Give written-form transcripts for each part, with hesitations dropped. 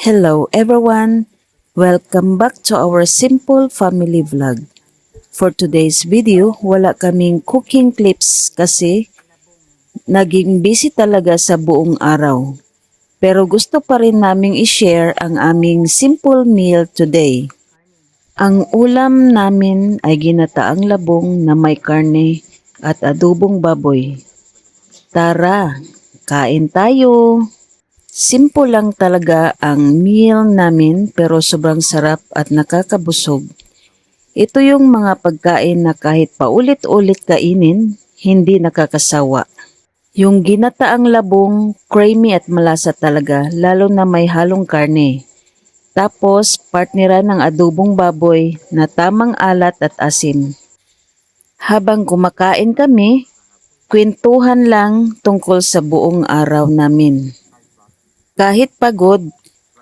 Hello everyone! Welcome back to our simple family vlog. For today's video, wala kaming cooking clips kasi naging busy talaga sa buong araw. Pero gusto pa rin naming i-share ang aming simple meal today. Ang ulam namin ay ginataang labong na may karne at adobong baboy. Tara, kain tayo! Simple lang talaga ang meal namin pero sobrang sarap at nakakabusog. Ito yung mga pagkain na kahit paulit-ulit kainin, hindi nakakasawa. Yung ginataang labong, creamy at malasa talaga, lalo na may halong karne. Tapos, partneran ng adobong baboy na tamang alat at asim. Habang kumakain kami, kwentuhan lang tungkol sa buong araw namin. Kahit pagod,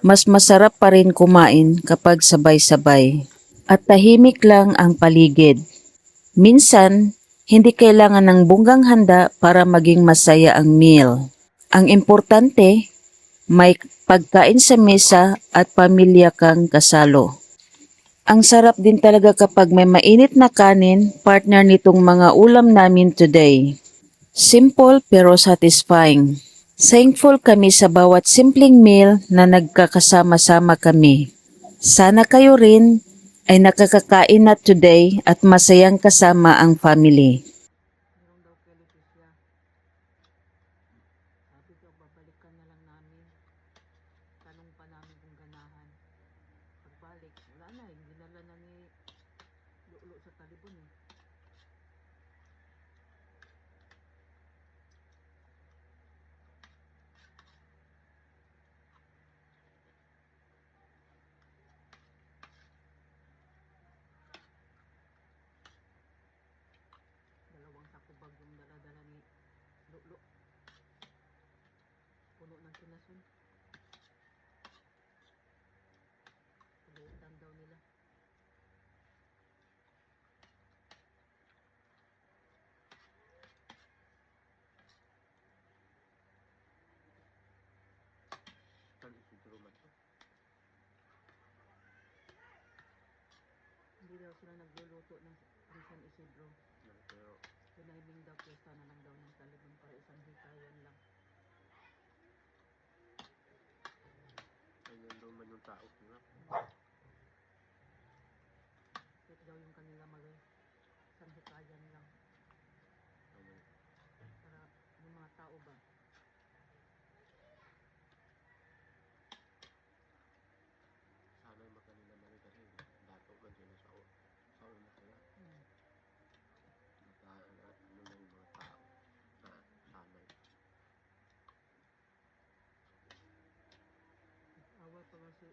mas masarap pa rin kumain kapag sabay-sabay at tahimik lang ang paligid. Minsan, hindi kailangan ng bunggang handa para maging masaya ang meal. Ang importante, may pagkain sa mesa at pamilya kang kasalo. Ang sarap din talaga kapag may mainit na kanin, partner nitong mga ulam namin today. Simple pero satisfying. Thankful kami sa bawat simpleng meal na nagkakasama-sama kami. Sana kayo rin ay nakakakain na today at masayang kasama ang family. Meron daw kay Leticia. Sabi daw, babalikan na lang namin. Tanong pa namin kung ganahan. Pagbalik, wala na eh. Ginala na ni Lolo sa talibon eh. Dalawang sako bag yung dala-dala ni Lolo. Puno ng kinasun. Pagalitan daw nila. Hindi daw sila nagluluto ng San Isidro. Pero pinahiming daw piyesta na lang daw ng talibon para isang hikayan lang. Ayun daw man yung tao nila. Kahit daw yung kanila isang hikayan lang. Para yung mga tao ba, Sana'y makanila mali kasi dato man sila sa una sila. Ano na yung mga tao na sanay. away pa ba si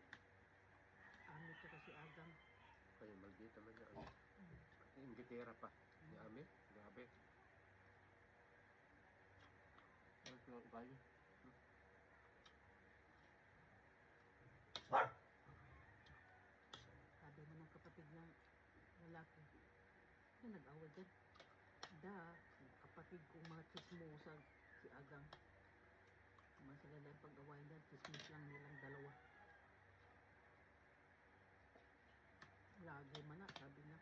Amit at si Agam. Kaya maldita man na ano. Yung gitera pa. Ni Ame, grabe. Ano ito ang ugali? Sabi mo ng kapatid ng lalaki, na nag-away dyan. Kapatid kong mga chismosa si Agam. Naman sila lang pag-awayan dyan, chismis lang nilang dalawa. Lagi man na, sabi na.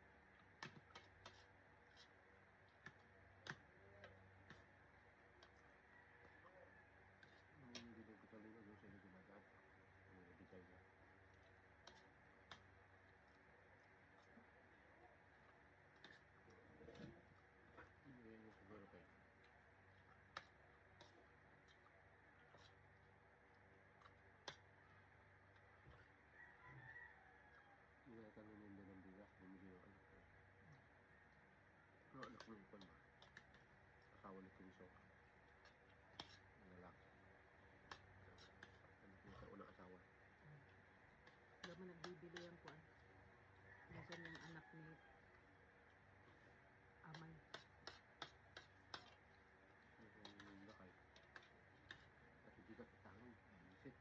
Hindi na ko talino doon sa naginagaan. Ang nagitay niya. Hindi yung siguro kayo. Hindi na kami nindi ng bigas. Bumili yung anak ko. Ano anak mo yung kon ba? Asawa ni Kinso. Ang lalaki. Anak niya sa unang asawa. Sila man nagbibili ang kuan. Minsan yung anak ni Amay. Yung lakay. At bigat sa tangon. Bisit.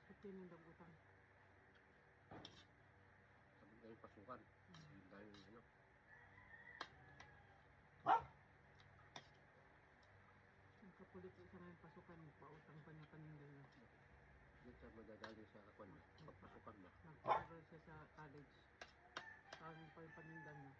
Ito yung nandang utang. Sabi na yung pasukan. Hindi tayo yung ano. Nagkapulit sa ngayon pasukan, pautang pa niya kanina. Diyan siya madadali sa kakuan na. Pagpasukan na. Mag-aral siya sa college. Parang pa yung panindan niya.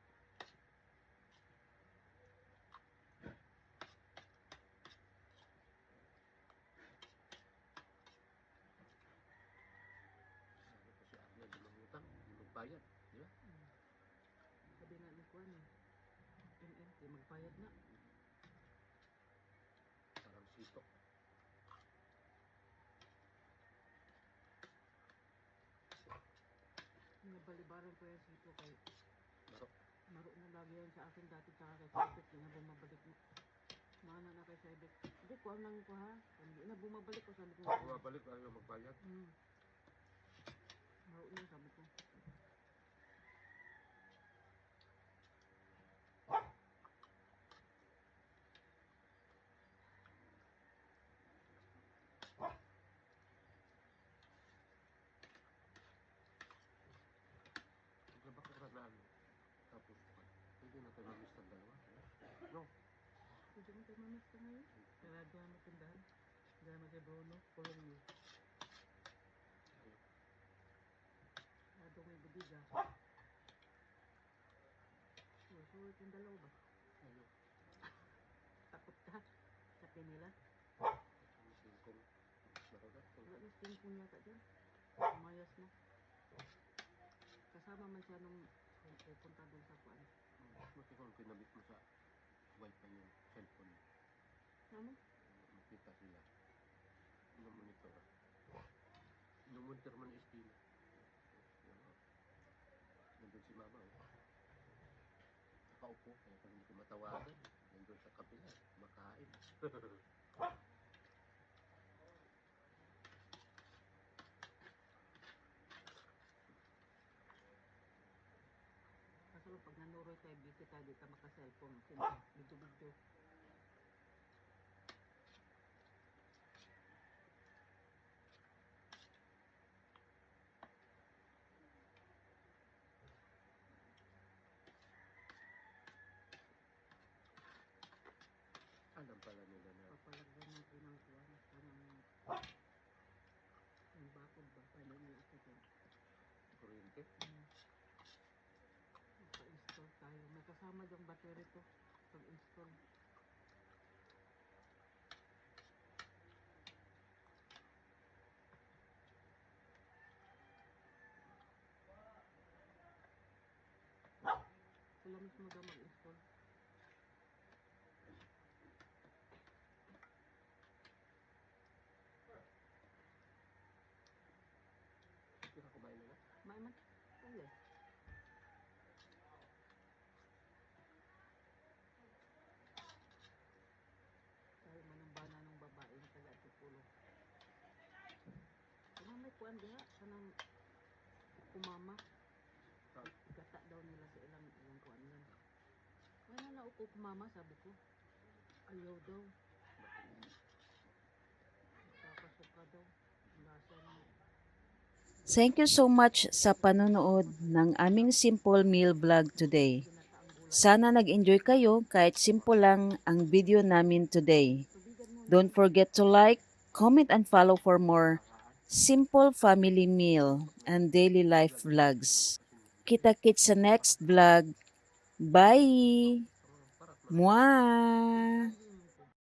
Sabi ko si Arnel, di mangutang, di magbayad. Di ba? Sabi nga ni Kuan eh. MMT, magbayad na. Parang sitok. Nabalibaran ko yan sito kay Maro. maro na lagi yan sa akin dati tsaka kay Saibet. Hindi na bumabalik mo. Mana na kay Saibet. Hindi ko ang nang ko ha. Hindi na bumabalik ko sabi ko. Bumabalik, ayaw magbayad. Maro na sabi ko. Naglabak ka na ano. Tapos, pwede na tayo mamiss ng dalawa. No? Pwede mo tayo mamis ka ngayon. Kaya diyan mo tindahan. Diyan mo kay Bruno. Kulong mo. Ayaw. Lado may budiga. Sulit yung dalawa ba? Ayaw. Takot ka sa pinila. Ang singkong. Maro na. Wala na stingkong yata dyan. Umayas na. Kasama man siya nung pupunta doon sa kuan. Buti kung kinabit mo sa wifi yung cellphone. Ano? Makita sila. Monitor. Monitor man is Tina. Nandun si mama. Oh. Nakaupo. Kaya kung hindi ko matawagan. Nandun sa kabila. Makain. Kaso lang pag nanuroy tayo, busy tayo, di ka maka-cellphone. Siyempre, video-video. Alam pala nila na Papalagyan natin ng kuwan. Kanang yung bakod ba? Paano nila akitin? kuryente. Pa-install tayo. May kasama yung battery to. Pag-install. Sila mismo daw mag-install. Hindi ka kumain na. Maiman? Wala. Tayo manambana ng babae yung taga-tipulo. Kung may kuwan diha, kanang kumama. Gata daw nila sa ilang kuwan yan. Kaya na upo kumama, sabi ko. Ayaw daw. Kakasuka daw. Lasa na. Thank you so much sa panonood ng aming simple meal vlog today. Sana nag-enjoy kayo kahit simple lang ang video namin today. Don't forget to like, comment, and follow for more simple family meal and daily life vlogs. Kita-kits sa next vlog. Bye! Mwah!